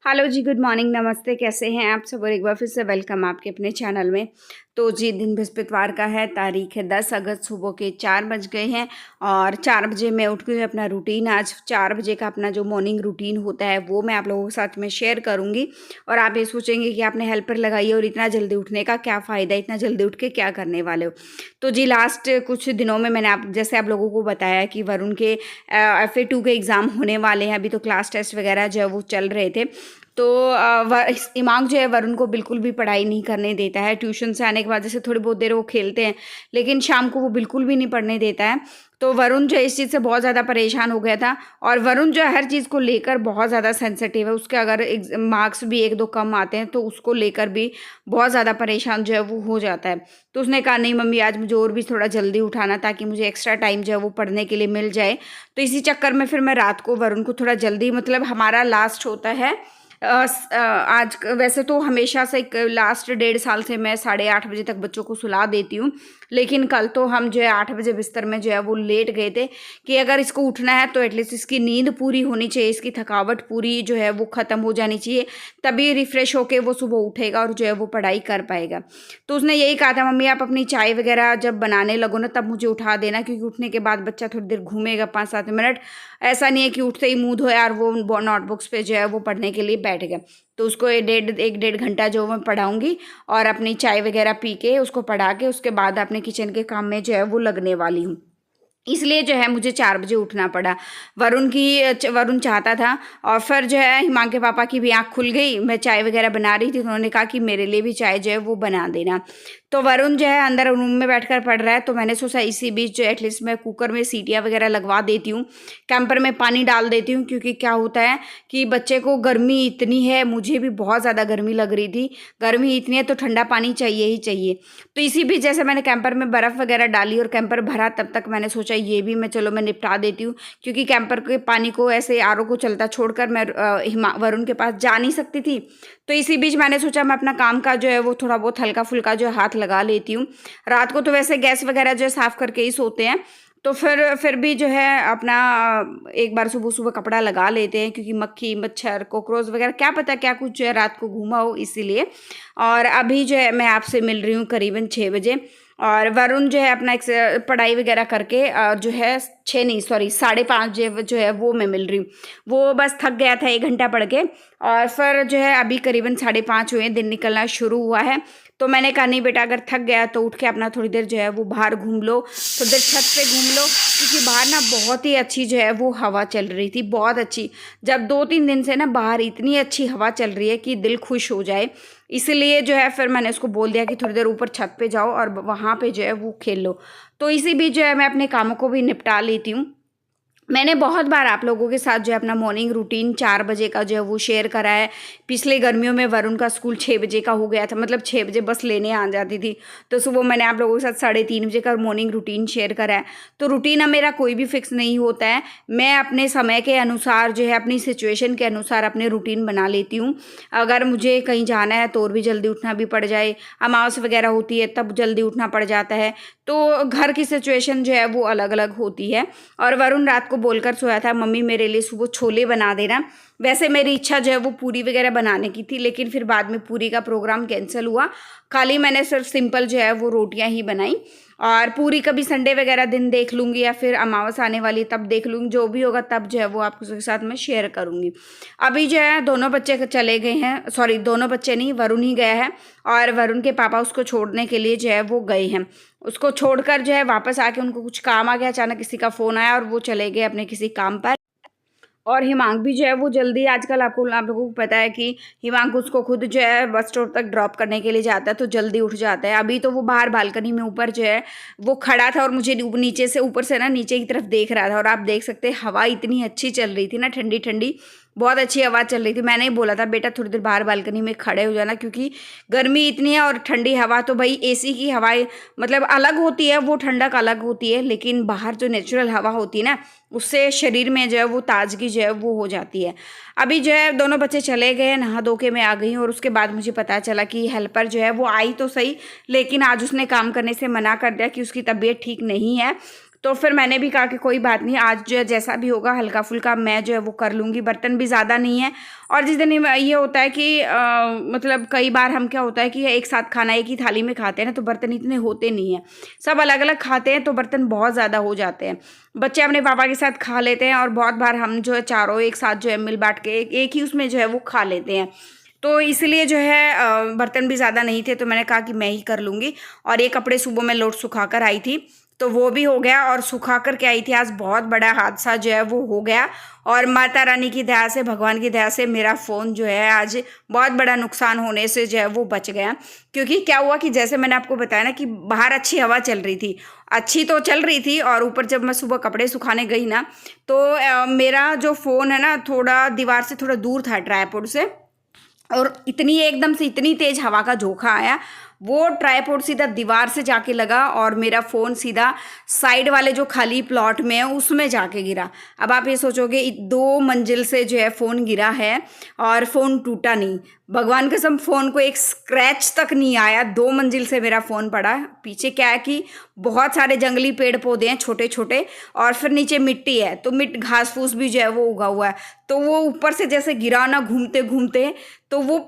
Hello जी, good morning, नमस्ते। कैसे हैं आप सब? और एक बार फिर से वेलकम आपके अपने चैनल में। तो जी, दिन बृहस्पतिवार का है, तारीख है 10 अगस्त, सुबह के 4 बज गए हैं और 4 बजे मैं उठ के अपना रूटीन, आज 4 बजे का अपना जो मॉर्निंग रूटीन होता है वो मैं आप लोगों के साथ में शेयर करूंगी। और आप ये सोचेंगे कि आपने हेल्पर लगाई है और इतना जल्दी उठने का क्या फ़ायदा, इतना जल्दी उठ के क्या करने वाले हो। तो जी, लास्ट कुछ दिनों में मैंने आप लोगों को बताया कि वरुण के FA2 के एग्ज़ाम होने वाले हैं। अभी तो क्लास टेस्ट वगैरह जो है वो चल रहे थे। तो इमाम जो है वरुण को बिल्कुल भी पढ़ाई नहीं करने देता है। ट्यूशन से आने के बाद जैसे थोड़ी बहुत देर वो खेलते हैं, लेकिन शाम को वो बिल्कुल भी नहीं पढ़ने देता है। तो वरुण जो है इस चीज़ से बहुत ज़्यादा परेशान हो गया था। और वरुण जो है हर चीज़ को लेकर बहुत ज़्यादा सेंसिटिव है। उसके अगर मार्क्स भी 1-2 कम आते हैं तो उसको लेकर भी बहुत ज़्यादा परेशान जो है वो हो जाता है। तो उसने कहा, नहीं मम्मी, आज मुझे और भी थोड़ा जल्दी उठाना ताकि मुझे एक्स्ट्रा टाइम जो है वो पढ़ने के लिए मिल जाए। तो इसी चक्कर में फिर मैं रात को वरुण को थोड़ा जल्दी, मतलब हमारा लास्ट होता है आज वैसे तो हमेशा से लास्ट 1.5 साल से मैं 8:30 बजे तक बच्चों को सुला देती हूँ। लेकिन कल तो हम जो है 8 बजे बिस्तर में जो है वो लेट गए थे कि अगर इसको उठना है तो एटलीस्ट इसकी नींद पूरी होनी चाहिए, इसकी थकावट पूरी जो है वो ख़त्म हो जानी चाहिए, तभी रिफ़्रेश होके वो सुबह उठेगा और जो है वो पढ़ाई कर पाएगा। तो उसने यही कहा था, मम्मी आप अपनी चाय वगैरह जब बनाने लगो ना तब मुझे उठा देना, क्योंकि उठने के बाद बच्चा थोड़ी देर घूमेगा 5-7 मिनट। ऐसा नहीं है कि उठते ही मुँह धोया और वो नोटबुक्स पे जो है वो पढ़ने के लिए बैठ गया। तो उसको 1 डेढ़ घंटा जो मैं पढ़ाऊँगी और अपनी चाय वगैरह पी के उसको पढ़ा के उसके बाद अपने किचन के काम में जो है वो लगने वाली हूँ। इसलिए जो है मुझे 4 बजे उठना पड़ा। वरुण चाहता था। और फिर जो है हिमांक के पापा की भी आँख खुल गई। मैं चाय वगैरह बना रही थी तो उन्होंने कहा कि मेरे लिए भी चाय जो है वो बना देना। तो वरुण जो है अंदर रूम में बैठकर पढ़ रहा है, तो मैंने सोचा इसी बीच जो एटलीस्ट मैं कुकर में सीटियाँ वगैरह लगवा देती हूँ, कैंपर में पानी डाल देती हूँ, क्योंकि क्या होता है कि बच्चे को गर्मी इतनी है, मुझे भी बहुत ज़्यादा गर्मी लग रही थी। गर्मी इतनी है तो ठंडा पानी चाहिए ही चाहिए। तो इसी बीच जैसे मैंने कैंपर में बर्फ़ वगैरह डाली और कैंपर भरा, तब तक मैंने सोचा ये भी मैं निपटा देती हूँ, क्योंकि कैंपर के पानी को ऐसे आरओ को चलता छोड़कर मैं वरुण के पास जा नहीं सकती थी। तो इसी बीच मैंने सोचा मैं अपना काम का जो है वो थोड़ा बहुत हल्का फुल्का जो है हाथ लगा लेती हूँ। रात को तो वैसे गैस वगैरह जो है साफ़ करके ही सोते हैं। तो फिर भी जो है अपना एक बार सुबह सुबह कपड़ा लगा लेते हैं, क्योंकि मक्खी मच्छर कॉकरोच वगैरह क्या पता क्या कुछ जो है रात को घूमा हो, इसीलिए। और अभी जो है मैं आपसे मिल रही हूँ करीबन 6 बजे। और वरुण जो है अपना एक पढ़ाई वगैरह करके जो है 6 नहीं सॉरी 5:30 जो है वो मैं मिल रही हूँ। वो बस थक गया था 1 घंटा पढ़ के। और फिर जो है अभी करीबन 5:30 हुए, दिन निकलना शुरू हुआ है। तो मैंने कहा, नहीं बेटा, अगर थक गया तो उठ के अपना थोड़ी देर जो है वो बाहर घूम लो, थोड़ी देर छत पे घूम लो, क्योंकि बाहर ना बहुत ही अच्छी जो है वो हवा चल रही थी, बहुत अच्छी। जब 2-3 दिन से ना बाहर इतनी अच्छी हवा चल रही है कि दिल खुश हो जाए। इसलिए जो है फिर मैंने उसको बोल दिया कि थोड़ी देर ऊपर छत पे जाओ और वहाँ पे जो है वो खेल लो। तो इसी बीच जो है मैं अपने कामों को भी निपटा लेती हूँ। मैंने बहुत बार आप लोगों के साथ जो है अपना मॉर्निंग रूटीन 4 बजे का जो है वो शेयर करा है। पिछले गर्मियों में वरुण का स्कूल 6 बजे का हो गया था, मतलब 6 बजे बस लेने आ जाती थी। तो सुबह मैंने आप लोगों के साथ 3:30 बजे का मॉर्निंग रूटीन शेयर करा है। तो रूटीन अब मेरा कोई भी फिक्स नहीं होता है। मैं अपने समय के अनुसार जो है अपनी सिचुएशन के अनुसार अपने रूटीन बना लेती हूँ। अगर मुझे कहीं जाना है तो और भी जल्दी उठना भी पड़ जाए, अमावस वगैरह होती है तब जल्दी उठना पड़ जाता है। तो घर की सिचुएशन जो है वो अलग अलग होती है। और वरुण रात को बोलकर सोया था, मम्मी मेरे लिए सुबह छोले बना देना। वैसे मेरी इच्छा जो है वो पूरी वगैरह बनाने की थी, लेकिन फिर बाद में पूरी का प्रोग्राम कैंसिल हुआ। खाली मैंने सिर्फ सिंपल जो है वो रोटियां ही बनाई। और पूरी कभी संडे वगैरह दिन देख लूँगी, या फिर अमावस आने वाली तब देख लूँगी, जो भी होगा तब जो है वो आपके साथ मैं शेयर करूँगी। अभी जो है दोनों बच्चे चले गए हैं, सॉरी दोनों बच्चे नहीं, वरुण ही गया है। और वरुण के पापा उसको छोड़ने के लिए जो है वो गए हैं। उसको छोड़कर जो है वापस आके उनको कुछ काम आ गया, अचानक किसी का फ़ोन आया और वो चले गए अपने किसी काम पर। और हिमांक भी जो है वो जल्दी, आजकल आप लोगों को पता है कि हिमांक उसको खुद जो है बस स्टॉप तक ड्रॉप करने के लिए जाता है, तो जल्दी उठ जाता है। अभी तो वो बाहर बालकनी में ऊपर जो है वो खड़ा था और मुझे नीचे से ऊपर से ना नीचे की तरफ देख रहा था। और आप देख सकते हैं हवा इतनी अच्छी चल रही थी ना, ठंडी ठंडी, बहुत अच्छी हवा चल रही थी। मैंने ही बोला था, बेटा थोड़ी देर बाहर बालकनी में खड़े हो जाना, क्योंकि गर्मी इतनी है और ठंडी हवा तो भाई एसी की हवाएं मतलब अलग होती है, वो ठंडक अलग होती है, लेकिन बाहर जो नेचुरल हवा होती है ना, उससे शरीर में जो है वो ताजगी जो है वो हो जाती है। अभी जो है दोनों बच्चे चले गए, नहा धो के मैं आ गई हूँ। और उसके बाद मुझे पता चला कि हेल्पर जो है वो आई तो सही, लेकिन आज उसने काम करने से मना कर दिया कि उसकी तबीयत ठीक नहीं है। तो फिर मैंने भी कहा कि कोई बात नहीं, आज जो है जैसा भी होगा हल्का फुल्का मैं जो है वो कर लूँगी, बर्तन भी ज़्यादा नहीं है। और जिस दिन ये होता है कि मतलब कई बार हम क्या होता है कि एक साथ खाना एक ही थाली में खाते हैं ना, तो बर्तन इतने होते नहीं हैं, सब अलग अलग खाते हैं तो बर्तन बहुत ज़्यादा हो जाते हैं। बच्चे अपने पापा के साथ खा लेते हैं और बहुत बार हम जो है चारों एक साथ जो है मिल बांट के एक ही उसमें जो है वो खा लेते हैं। तो इसलिए जो है बर्तन भी ज़्यादा नहीं थे, तो मैंने कहा कि मैं ही कर लूँगी। और ये कपड़े सुबह मैं लोट सुखा कर आई थी, तो वो भी हो गया। और सुखा कर के आई थी, आज बहुत बड़ा हादसा जो है वो हो गया। और माता रानी की दया से, भगवान की दया से मेरा फ़ोन जो है आज बहुत बड़ा नुकसान होने से जो है वो बच गया। क्योंकि क्या हुआ कि जैसे मैंने आपको बताया ना कि बाहर अच्छी हवा चल रही थी, अच्छी तो चल रही थी, और ऊपर जब मैं सुबह कपड़े सुखाने गई ना, तो मेरा जो फ़ोन है ना थोड़ा दीवार से थोड़ा दूर था, ट्राइपॉड से, और इतनी एकदम से इतनी तेज़ हवा का झोंका आया, वो ट्राइपॉड सीधा दीवार से जाके लगा और मेरा फ़ोन सीधा साइड वाले जो खाली प्लॉट में है उसमें जाके गिरा। अब आप ये सोचोगे 2 मंजिल से जो है फ़ोन गिरा है और फ़ोन टूटा नहीं, भगवान कसम फ़ोन को एक स्क्रैच तक नहीं आया। 2 मंजिल से मेरा फ़ोन पड़ा। पीछे क्या है कि बहुत सारे जंगली पेड़ पौधे हैं छोटे छोटे, और फिर नीचे मिट्टी है, तो घास फूस भी जो है वो उगा हुआ है, तो वो ऊपर से जैसे गिरा ना घूमते घूमते, तो वो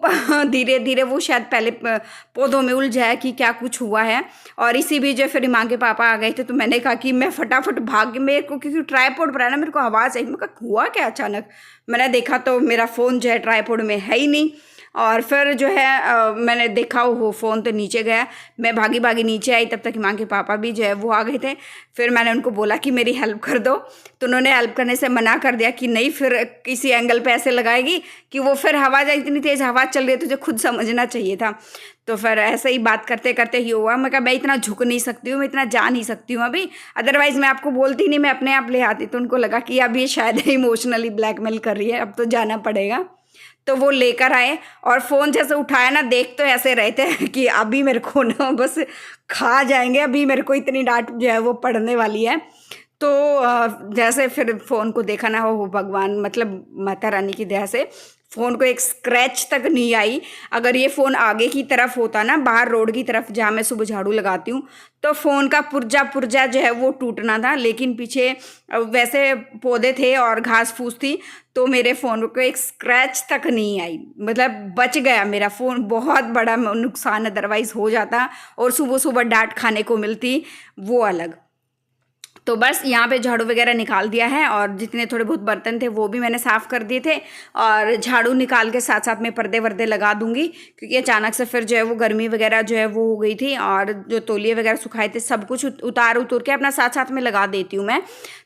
धीरे धीरे वो शायद पहले पौधों में उलझा है कि क्या कुछ हुआ है। और इसी बीच जो फिर माँ के पापा आ गए थे, तो मैंने कहा कि मैं फटाफट भाग, मेरे को क्योंकि ट्राइपॉड पर है ना, मेरे को आवाज़ आई, मैं कहा हुआ क्या अचानक। मैंने देखा तो मेरा फ़ोन जो है ट्राइपॉड में है ही नहीं। और फिर जो है मैंने देखा वो फ़ोन तो नीचे गया। मैं भागी भागी नीचे आई, तब तक माँ के पापा भी जो है वो आ गए थे। फिर मैंने उनको बोला कि मेरी हेल्प कर दो, तो उन्होंने हेल्प करने से मना कर दिया कि नहीं, फिर किसी एंगल पे ऐसे लगाएगी कि वो फिर हवा, इतनी तेज़ हवा चल रही है, तुझे खुद समझना चाहिए था। तो फिर ऐसे ही बात करते करते ही हुआ। मैं कहा मैं इतना झुक नहीं सकती हूँ, मैं इतना जा नहीं सकती हूँ अभी, अदरवाइज़ मैं आपको बोलती नहीं, मैं अपने आप ले आती। तो उनको लगा कि अब ये शायद इमोशनली ब्लैकमेल कर रही है, अब तो जाना पड़ेगा। तो वो लेकर आए और फ़ोन जैसे उठाया ना, देख तो ऐसे रहे थे कि अभी मेरे को ना बस खा जाएंगे, अभी मेरे को इतनी डांट जो है वो पड़ने वाली है। तो जैसे फिर फ़ोन को देखा ना, हो भगवान मतलब माता रानी की दया से फ़ोन को एक स्क्रैच तक नहीं आई। अगर ये फ़ोन आगे की तरफ होता ना, बाहर रोड की तरफ जहाँ मैं सुबह झाड़ू लगाती हूँ, तो फ़ोन का पुर्जा पुर्जा जो है वो टूटना था। लेकिन पीछे वैसे पौधे थे और घास फूस थी, तो मेरे फ़ोन को एक स्क्रैच तक नहीं आई, मतलब बच गया मेरा फ़ोन। बहुत बड़ा नुकसान अदरवाइज़ हो जाता और सुबह सुबह डांट खाने को मिलती, वो अलग। तो बस यहाँ पे झाड़ू वगैरह निकाल दिया है, और जितने थोड़े बहुत बर्तन थे वो भी मैंने साफ़ कर दिए थे। और झाड़ू निकाल के साथ साथ में पर्दे वर्दे लगा दूंगी, क्योंकि अचानक से फिर जो है वो गर्मी वगैरह जो है वो हो गई थी, और जो तौलिए वगैरह सुखाए थे सब कुछ उतार के अपना साथ साथ में लगा देती हूँ मैं,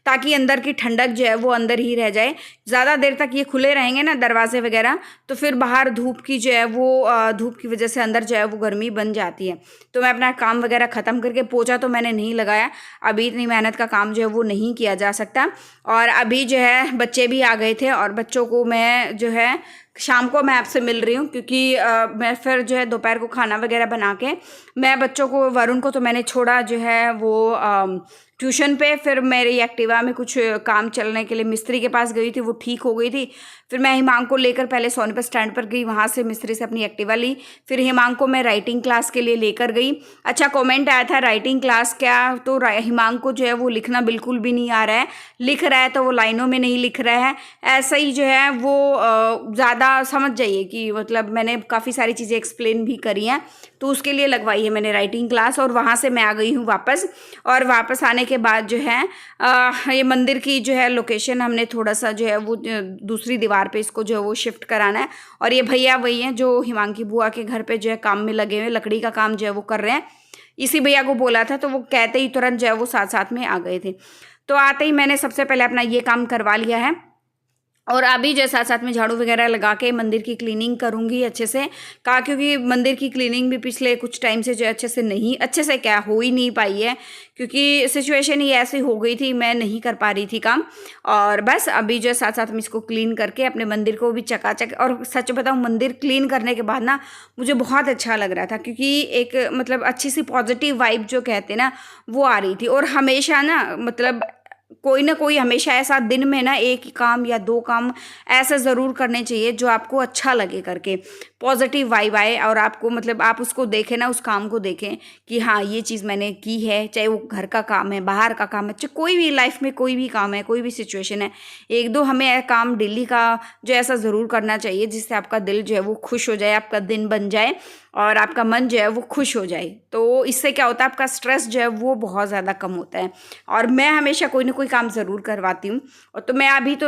ताकि अंदर की ठंडक जो है वो अंदर ही रह जाए। ज़्यादा देर तक ये खुले रहेंगे ना दरवाजे वगैरह, तो फिर बाहर धूप की जो है वो धूप की वजह से अंदर जो है वो गर्मी बन जाती है। तो मैं अपना काम वगैरह ख़त्म करके, पोछा तो मैंने नहीं लगाया, अभी इतनी मेहनत का काम जो है वो नहीं किया जा सकता। और अभी जो है बच्चे भी आ गए थे, और बच्चों को मैं जो है शाम को मैं आपसे मिल रही हूँ, क्योंकि मैं फिर जो है दोपहर को खाना वगैरह बना के मैं बच्चों को, वरुण को तो मैंने छोड़ा जो है वो ट्यूशन पे। फिर मेरी एक्टिवा में कुछ काम चलने के लिए मिस्त्री के पास गई थी, वो ठीक हो गई थी। फिर मैं हिमांग को लेकर पहले सोनीपत स्टैंड पर गई, वहाँ से मिस्त्री से अपनी एक्टिवा ली। फिर हिमांग को मैं राइटिंग क्लास के लिए लेकर गई। अच्छा कमेंट आया था राइटिंग क्लास क्या, तो हिमांग को जो है वो लिखना बिल्कुल भी नहीं आ रहा है, लिख रहा है तो वो लाइनों में नहीं लिख रहा है, ऐसा ही जो है वो ज़्यादा समझ जाइए कि मतलब मैंने काफ़ी सारी चीज़ें एक्सप्लेन भी करी हैं, तो उसके लिए लगवाई है मैंने राइटिंग क्लास। और वहाँ से मैं आ गई हूँ वापस, और वापस आने के बाद जो है ये मंदिर की जो है लोकेशन हमने थोड़ा सा जो है वो दूसरी दीवार पे इसको जो है वो शिफ्ट कराना है। और ये भैया वही हैं जो हिमांकी बुआ के घर पे जो है काम में लगे हुए, लकड़ी का काम जो है वो कर रहे हैं। इसी भैया को बोला था, तो वो कहते ही तुरंत जो है वो साथ साथ में आ गए थे। तो आते ही मैंने सबसे पहले अपना ये काम करवा लिया है, और अभी जो साथ साथ में झाड़ू वगैरह लगा के मंदिर की क्लीनिंग करूँगी अच्छे से। कहा क्योंकि मंदिर की क्लीनिंग भी पिछले कुछ टाइम से जो अच्छे से क्या हो ही नहीं पाई है, क्योंकि सिचुएशन ही ऐसी हो गई थी, मैं नहीं कर पा रही थी काम। और बस अभी जो साथ साथ में इसको क्लीन करके अपने मंदिर को भी चकाचक, और सच बताऊँ मंदिर क्लीन करने के बाद ना मुझे बहुत अच्छा लग रहा था, क्योंकि एक मतलब अच्छी सी पॉजिटिव वाइब जो कहते हैं ना वो आ रही थी। और हमेशा ना मतलब कोई ना कोई हमेशा ऐसा दिन में ना एक ही काम या 2 काम ऐसा ज़रूर करने चाहिए जो आपको अच्छा लगे करके, पॉजिटिव वाइब आए और आपको मतलब आप उसको देखें ना, उस काम को देखें कि हाँ ये चीज़ मैंने की है, चाहे वो घर का काम है, बाहर का काम है, चाहे कोई भी लाइफ में कोई भी काम है, कोई भी सिचुएशन है, 1-2 हमें काम डेली का जो ऐसा ज़रूर करना चाहिए जिससे आपका दिल जो है वो खुश हो जाए, आपका दिन बन जाए और आपका मन जो है वो खुश हो जाए। तो इससे क्या होता है, आपका स्ट्रेस जो है वो बहुत ज़्यादा कम होता है। और मैं हमेशा कोई ना कोई काम ज़रूर करवाती हूँ। और तो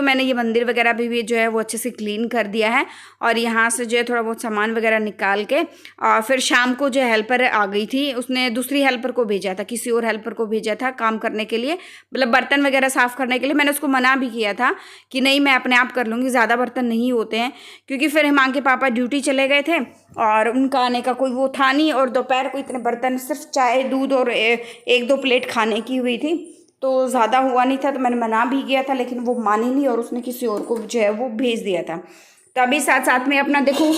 मैंने ये मंदिर वगैरह भी जो है वो अच्छे से क्लीन कर दिया है और यहाँ से जो है थोड़ा बहुत सामान वगैरह निकाल के और फिर शाम को जो हेल्पर आ गई थी, उसने दूसरी हेल्पर को भेजा था, किसी और हेल्पर को भेजा था काम करने के लिए, मतलब बर्तन वगैरह साफ़ करने के लिए। मैंने उसको मना भी किया था कि नहीं मैं अपने आप कर लूँगी, ज़्यादा बर्तन नहीं होते हैं, क्योंकि फिर हिमांक के पापा ड्यूटी चले गए थे और उनका आने का कोई वो था नहीं और दोपहर को इतने बर्तन, सिर्फ चाय दूध और 1-2 प्लेट खाने की हुई थी, तो ज़्यादा हुआ नहीं था। तो मैंने मना भी किया था लेकिन वो मानी नहीं और उसने किसी और को जो है वो भेज दिया था। तो अभी साथ साथ में अपना देखो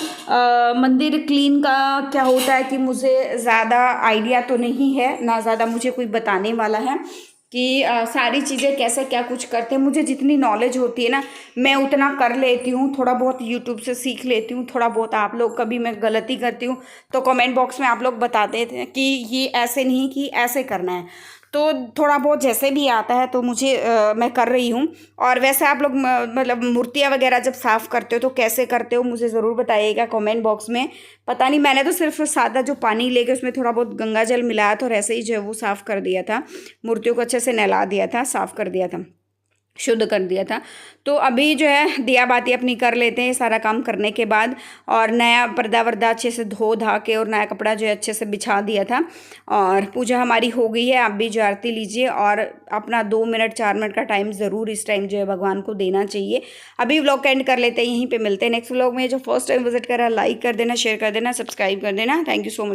मंदिर क्लीन का क्या होता है कि मुझे ज़्यादा आइडिया तो नहीं है, ना ज़्यादा मुझे कोई बताने वाला है कि सारी चीज़ें कैसे क्या कुछ करते हैं। मुझे जितनी नॉलेज होती है ना मैं उतना कर लेती हूँ, थोड़ा बहुत यूट्यूब से सीख लेती हूँ, थोड़ा बहुत आप लोग कभी मैं गलती करती हूँ तो कमेंट बॉक्स में आप लोग बताते थे कि ये ऐसे नहीं कि ऐसे करना है, तो थोड़ा बहुत जैसे भी आता है तो मुझे मैं कर रही हूँ। और वैसे आप लोग मतलब मूर्तियाँ वगैरह जब साफ़ करते हो तो कैसे करते हो मुझे ज़रूर बताइएगा कमेंट बॉक्स में। पता नहीं, मैंने तो सिर्फ सादा जो पानी लेके उसमें थोड़ा बहुत गंगा जल मिलाया था और ऐसे ही जो है वो साफ़ कर दिया था, मूर्तियों को अच्छे से नहला दिया था, साफ़ कर दिया था, शुद्ध कर दिया था। तो अभी जो है दिया बाती अपनी कर लेते हैं सारा काम करने के बाद, और नया पर्दा वर्दा अच्छे से धो धा के और नया कपड़ा जो है अच्छे से बिछा दिया था और पूजा हमारी हो गई है। आप भी जो आरती लीजिए और अपना 2 मिनट 4 मिनट का टाइम ज़रूर इस टाइम जो है भगवान को देना चाहिए। अभी व्लॉग का एंड कर लेते हैं, यहीं पर मिलते हैं नेक्स्ट व्लॉग में। जो फर्स्ट टाइम विजिट करा लाइक कर देना, शेयर कर देना, सब्सक्राइब कर देना। Thank you so much.